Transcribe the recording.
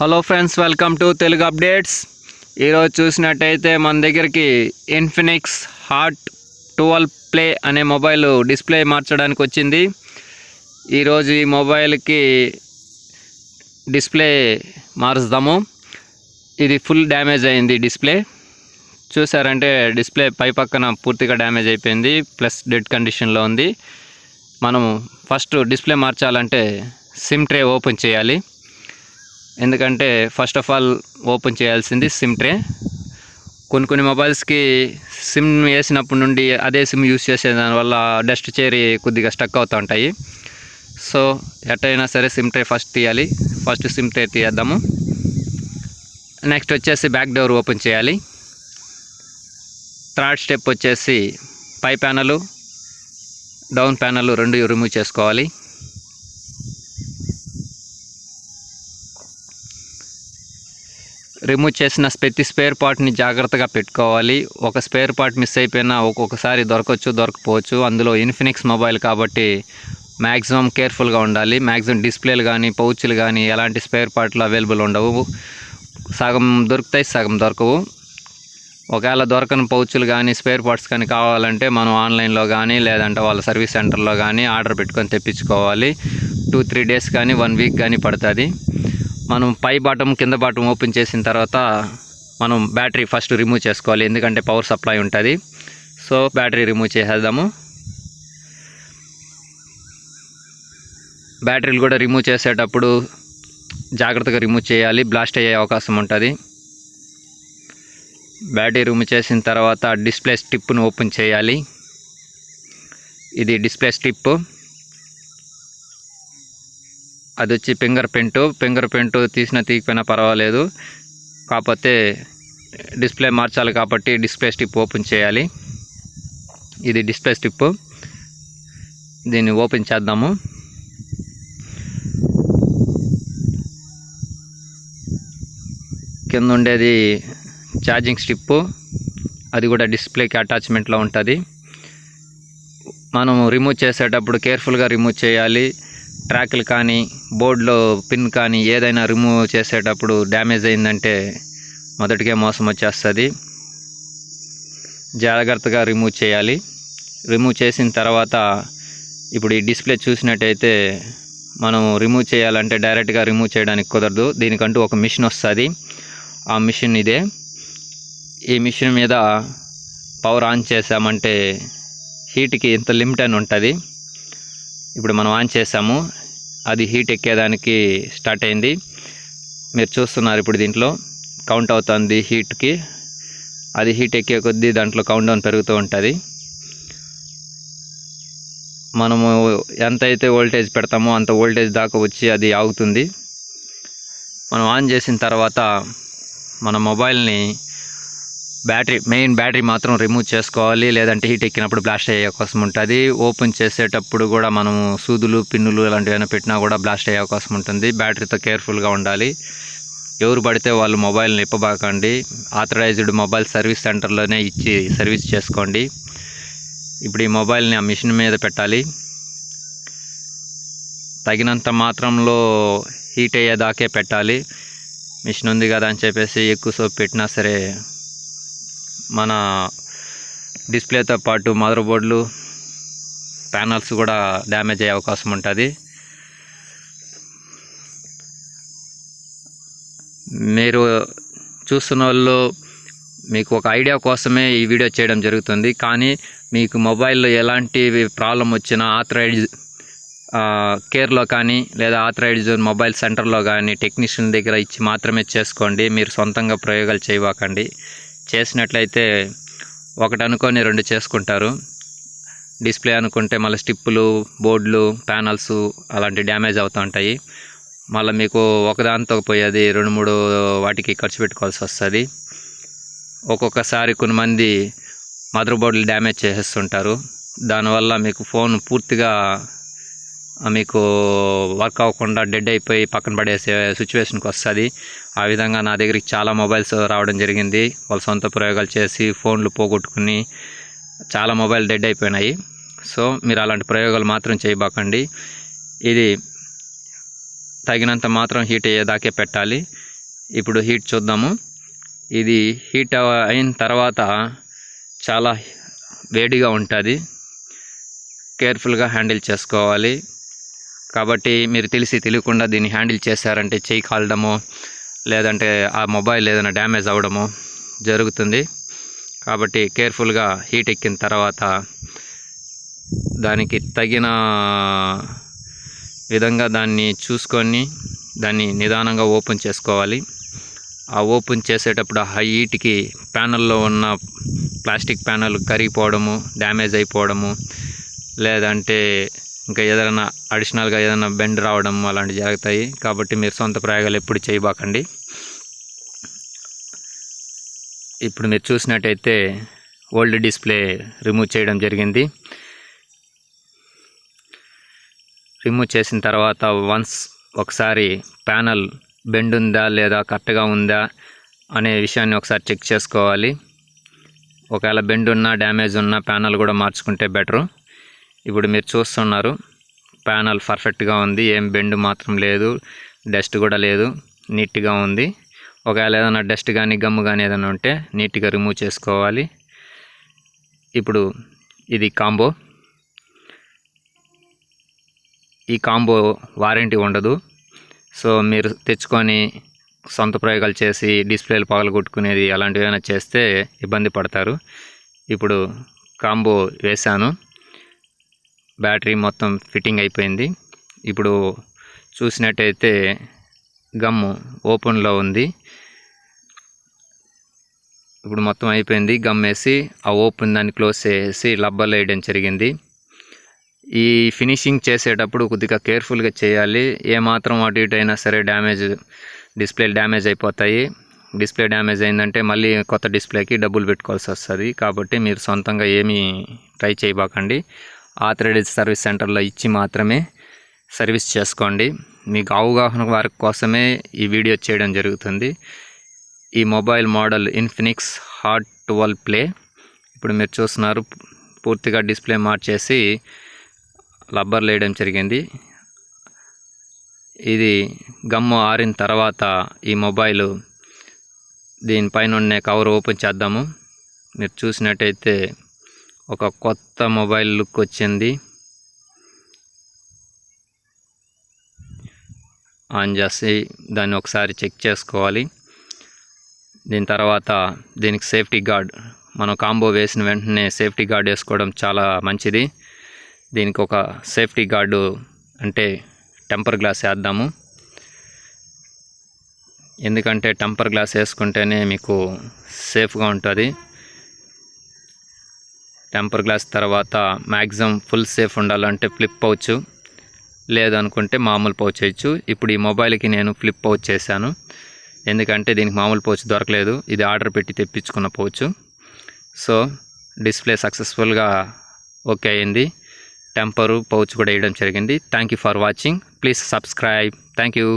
Hello friends, welcome to Telugu updates. ఈరోజు చూసినట్టయితే మన దగ్గరికి ఇన్ఫినిక్స్ హాట్ 12 ప్లే అనే మొబైల్ డిస్ప్లే మార్చడానికి వచ్చింది. ఈరోజు ఈ మొబైల్కి డిస్ప్లే మారుస్తాము. ఇది ఫుల్ డ్యామేజ్ అయింది. డిస్ప్లే చూసారంటే డిస్ప్లే పై పక్కన పూర్తిగా డ్యామేజ్ అయిపోయింది, ప్లస్ డెడ్ కండిషన్లో ఉంది. మనం ఫస్ట్ డిస్ప్లే మార్చాలంటే సిమ్ ట్రే ఓపెన్ చేయాలి. ఎందుకంటే ఫస్ట్ ఆఫ్ ఆల్ ఓపెన్ చేయాల్సింది సిమ్ ట్రే. కొన్ని మొబైల్స్కి సిమ్ వేసినప్పటి నుండి అదే సిమ్ యూస్ చేసే దానివల్ల డస్ట్ చేరి కొద్దిగా స్టక్ అవుతూ ఉంటాయి. సో ఎట్టయినా సరే సిమ్ ట్రే ఫస్ట్ తీయాలి. ఫస్ట్ సిమ్ ట్రే తీద్దాము. నెక్స్ట్ వచ్చేసి బ్యాక్ డోర్ ఓపెన్ చేయాలి. థర్డ్ స్టెప్ వచ్చేసి పై ప్యానలు, డౌన్ ప్యానల్ రెండు రిమూవ్ చేసుకోవాలి. రిమూవ్ చేసిన ప్రతి స్పేర్ పార్ట్ని జాగ్రత్తగా పెట్టుకోవాలి. ఒక స్పేర్ పార్ట్ మిస్ అయిపోయినా ఒక్కొక్కసారి దొరకపోవచ్చు. అందులో ఇన్ఫినిక్స్ మొబైల్ కాబట్టి మ్యాక్సిమం కేర్ఫుల్గా ఉండాలి. మ్యాక్సిమం డిస్ప్లేలు కానీ పౌచ్లు కానీ ఎలాంటి స్పేర్ పార్ట్లు అవైలబుల్ ఉండవు. సగం దొరుకుతాయి, సగం దొరకవు. ఒకవేళ దొరకని పౌచ్లు కానీ స్పేర్ పార్ట్స్ కానీ కావాలంటే మనం ఆన్లైన్లో కానీ లేదంటే వాళ్ళ సర్వీస్ సెంటర్లో కానీ ఆర్డర్ పెట్టుకొని తెప్పించుకోవాలి. 2-3 డేస్ కానీ 1 వీక్ కానీ పడుతుంది. మనం పై బాటం కింద బాటం ఓపెన్ చేసిన తర్వాత మనం బ్యాటరీ ఫస్ట్ రిమూవ్ చేసుకోవాలి. ఎందుకంటే పవర్ సప్లై ఉంటుంది. సో బ్యాటరీ రిమూవ్ చేసేద్దాము. బ్యాటరీలు కూడా రిమూవ్ చేసేటప్పుడు జాగ్రత్తగా రిమూవ్ చేయాలి, బ్లాస్ట్ అయ్యే అవకాశం ఉంటుంది. బ్యాటరీ రిమూవ్ చేసిన తర్వాత డిస్ప్లే స్ట్రిప్ను ఓపెన్ చేయాలి. ఇది డిస్ప్లే స్ట్రిప్. అది వచ్చి ఫింగర్ ప్రింట్ తీయకపోయినా పర్వాలేదు. కాకపోతే డిస్ప్లే మార్చాలి కాబట్టి డిస్ప్లే స్ట్రిప్ ఓపెన్ చేయాలి. ఇది డిస్ప్లే స్ట్రిప్. దీన్ని ఓపెన్ చేద్దాము. కింద ఉండేది ఛార్జింగ్ స్ట్రిప్. అది కూడా డిస్ప్లేకి అటాచ్మెంట్లో ఉంటుంది. మనం రిమూవ్ చేసేటప్పుడు కేర్ఫుల్గా రిమూవ్ చేయాలి. ట్రాక్లు కానీ బోర్డులో పిన్ కానీ ఏదైనా రిమూవ్ చేసేటప్పుడు డ్యామేజ్ అయిందంటే మొదటికే మోసం వచ్చేస్తుంది. జాగ్రత్తగా రిమూవ్ చేయాలి. రిమూవ్ చేసిన తర్వాత ఇప్పుడు ఈ డిస్ప్లే చూసినట్టయితే మనం రిమూవ్ చేయాలంటే డైరెక్ట్గా రిమూవ్ చేయడానికి కుదరదు. దీనికంటూ ఒక మిషన్ వస్తుంది. ఆ మిషన్ ఇదే. ఈ మిషన్ మీద పవర్ ఆన్ చేసామంటే హీట్కి ఇంత లిమిట్ అని ఉంటుంది. ఇప్పుడు మనం ఆన్ చేసాము. అది హీట్ ఎక్కేదానికి స్టార్ట్ అయింది. మీరు చూస్తున్నారు ఇప్పుడు దీంట్లో కౌంట్ అవుతుంది హీట్కి. అది హీట్ ఎక్కే కొద్దీ దాంట్లో కౌంట్ డౌన్ పెరుగుతూ ఉంటుంది. మనము ఎంతైతే వోల్టేజ్ పెడతామో అంత వోల్టేజ్ దాకా వచ్చి అది ఆగుతుంది. మనం ఆన్ చేసిన తర్వాత మన మొబైల్ని మెయిన్ బ్యాటరీ మాత్రం రిమూవ్ చేసుకోవాలి. లేదంటే హీట్ ఎక్కినప్పుడు బ్లాస్ట్ అయ్యే అవకాశం ఉంటుంది. ఓపెన్ చేసేటప్పుడు కూడా మనము సూదులు పిన్నులు ఇలాంటివైనా పెట్టినా కూడా బ్లాస్ట్ అయ్యే అవకాశం ఉంటుంది. బ్యాటరీతో కేర్ఫుల్గా ఉండాలి. ఎవరు పడితే వాళ్ళు మొబైల్ని ఇప్పబాకండి. ఆథరైజ్డ్ మొబైల్ సర్వీస్ సెంటర్లోనే ఇచ్చి సర్వీస్ చేసుకోండి. ఇప్పుడు ఈ మొబైల్ని ఆ మిషన్ మీద పెట్టాలి. తగినంత మాత్రంలో హీట్ అయ్యేదాకే పెట్టాలి. మిషన్ ఉంది కదా అని చెప్పేసి ఎక్కువ సోపు పెట్టినా సరే మన డిస్ప్లేతో పాటు మదర్ బోర్డులు ప్యానల్స్ కూడా డ్యామేజ్ అయ్యే అవకాశం ఉంటుంది. మీరు చూస్తున్న వాళ్ళు మీకు ఒక ఐడియా కోసమే ఈ వీడియో చేయడం జరుగుతుంది. కానీ మీకు మొబైల్లో ఎలాంటి ప్రాబ్లం వచ్చినా ఆథరైజ్డ్ కేర్లో కానీ లేదా ఆథరైజ్డ్ మొబైల్ సెంటర్లో కానీ టెక్నీషియన్ దగ్గర ఇచ్చి మాత్రమే చేసుకోండి. మీరు సొంతంగా ప్రయోగాలు చేయవాకండి. చేసినట్లయితే ఒకటి అనుకొని 2 చేసుకుంటారు. డిస్ప్లే అనుకుంటే మళ్ళీ స్టిప్పులు, బోర్డులు, ప్యానల్స్ అలాంటి డ్యామేజ్ అవుతూ ఉంటాయి. మళ్ళీ మీకు ఒకదాంతో పోయేది 2-3 వాటికి ఖర్చు పెట్టుకోవాల్సి వస్తుంది. ఒక్కొక్కసారి కొంతమంది మదర్ బోర్డులు డ్యామేజ్ చేసేస్తుంటారు. దానివల్ల మీకు ఫోన్ పూర్తిగా మీకు వర్క్ అవ్వకుండా డెడ్ అయిపోయి పక్కన పడేసే సిచ్యువేషన్కి వస్తుంది. ఆ విధంగా నా దగ్గరికి చాలా మొబైల్స్ రావడం జరిగింది. వాళ్ళ సొంత ప్రయోగాలు చేసి ఫోన్లు పోగొట్టుకుని చాలా మొబైల్ డెడ్ అయిపోయినాయి. సో మీరు అలాంటి ప్రయోగాలు మాత్రం చేయబాకండి. ఇది తగినంత మాత్రం హీట్ అయ్యేదాకే పెట్టాలి. ఇప్పుడు హీట్ చూద్దాము. ఇది హీట్ అయిన తర్వాత చాలా వేడిగా ఉంటుంది, కేర్ఫుల్గా హ్యాండిల్ చేసుకోవాలి. కాబట్టి మీరు తెలియకుండా దీన్ని హ్యాండిల్ చేశారంటే చెయ్యి కాలడమో లేదంటే ఆ మొబైల్ ఏదైనా డ్యామేజ్ అవ్వడమో జరుగుతుంది. కాబట్టి కేర్ఫుల్గా హీట్ ఎక్కిన తర్వాత దానికి తగిన విధంగా దాన్ని చూసుకొని దాన్ని నిదానంగా ఓపెన్ చేసుకోవాలి. ఆ ఓపెన్ చేసేటప్పుడు ఆ హీట్కి ప్యానల్లో ఉన్న ప్లాస్టిక్ ప్యానల్ కరిగిపోవడము, డ్యామేజ్ అయిపోవడము, లేదంటే ఇంకా ఏదైనా అడిషనల్గా ఏదైనా బెండ్ రావడం అలాంటివి జరుగుతాయి. కాబట్టి మీరు సొంత ప్రయోగాలు ఎప్పుడు చేయబాకండి. ఇప్పుడు మీరు చూసినట్టయితే ఓల్డ్ డిస్ప్లే రిమూవ్ చేయడం జరిగింది. రిమూవ్ చేసిన తర్వాత ఒకసారి ప్యానల్ బెండ్ ఉందా లేదా కరెక్ట్గా ఉందా అనే విషయాన్ని ఒకసారి చెక్ చేసుకోవాలి. ఒకవేళ బెండ్ ఉన్నా డ్యామేజ్ ఉన్నా ప్యానల్ కూడా మార్చుకుంటే బెటరు. ఇప్పుడు మీరు చూస్తున్నారు, ప్యానల్ పర్ఫెక్ట్గా ఉంది, ఏం బెండ్ మాత్రం లేదు, డస్ట్ కూడా లేదు, నీట్గా ఉంది. ఒకవేళ ఏదైనా డస్ట్ కానీ గమ్ము కానీ ఏదైనా ఉంటే నీట్గా రిమూవ్ చేసుకోవాలి. ఇప్పుడు ఇది కాంబో. ఈ కాంబో వారంటీ ఉండదు. సో మీరు తెచ్చుకొని సొంత ప్రయోగాలు చేసి డిస్ప్లేలు పగలగొట్టుకునేది అలాంటివి ఏమైనా చేస్తే ఇబ్బంది పడతారు. ఇప్పుడు కాంబో వేశాను, బ్యాటరీ మొత్తం ఫిట్టింగ్ అయిపోయింది. ఇప్పుడు చూసినట్టయితే గమ్ము ఓపెన్లో ఉంది. ఇప్పుడు మొత్తం అయిపోయింది. గమ్ వేసి ఆ ఓపెన్ దాన్ని క్లోజ్ చేసి రబ్బర్లు వేయడం జరిగింది. ఈ ఫినిషింగ్ చేసేటప్పుడు కొద్దిగా కేర్ఫుల్గా చేయాలి. ఏమాత్రం అటు ఇటు అయినా సరే డిస్ప్లే డ్యామేజ్ అయిపోతాయి. డిస్ప్లే డ్యామేజ్ అయిందంటే మళ్ళీ కొత్త డిస్ప్లేకి డబ్బులు పెట్టుకోవాల్సి వస్తుంది. కాబట్టి మీరు సొంతంగా ఏమీ ట్రై చేయబాకండి. ఆథరైజ్డ్ సర్వీస్ సెంటర్లో ఇచ్చి మాత్రమే సర్వీస్ చేసుకోండి. మీకు అవగాహన వారి కోసమే ఈ వీడియో చేయడం జరుగుతుంది. ఈ mobile model Infinix hot 12 play. ఇప్పుడు మీరు చూస్తున్నారు, పూర్తిగా డిస్ప్లే మార్చేసి రబ్బర్లు వేయడం జరిగింది. ఇది గమ్ము ఆరిన తర్వాత ఈ మొబైల్ దీనిపైన ఉన్న కవర్ ఓపెన్ చేద్దాము. మీరు చూసినట్టయితే ఒక కొత్త మొబైల్ లుక్ వచ్చింది. ఆన్ చేసి దాన్ని ఒకసారి చెక్ చేసుకోవాలి. దీని తర్వాత దీనికి సేఫ్టీ గార్డ్, మనం కాంబో వేసిన వెంటనే సేఫ్టీ గార్డ్ వేసుకోవడం చాలా మంచిది. దీనికి ఒక సేఫ్టీ గార్డు అంటే టెంపర్ గ్లాస్ వేద్దాము. ఎందుకంటే టెంపర్ గ్లాస్ వేసుకుంటేనే మీకు సేఫ్గా ఉంటుంది. టెంపర్ గ్లాస్ తర్వాత మ్యాక్సిమం ఫుల్ సేఫ్ ఉండాలంటే ఫ్లిప్ పౌచ్, లేదనుకుంటే మామూలు పౌచ్ వేయచ్చు. ఇప్పుడు ఈ మొబైల్కి నేను ఫ్లిప్ పౌచ్ చేశాను, ఎందుకంటే దీనికి మామూలు పౌచ్ దొరకలేదు. ఇది ఆర్డర్ పెట్టి తెప్పించుకున్న పౌచ్. సో డిస్ప్లే సక్సెస్ఫుల్గా ఓకే అయింది. టెంపరు పౌచ్ కూడా వేయడం జరిగింది. Thank you for watching. Please subscribe. Thank you.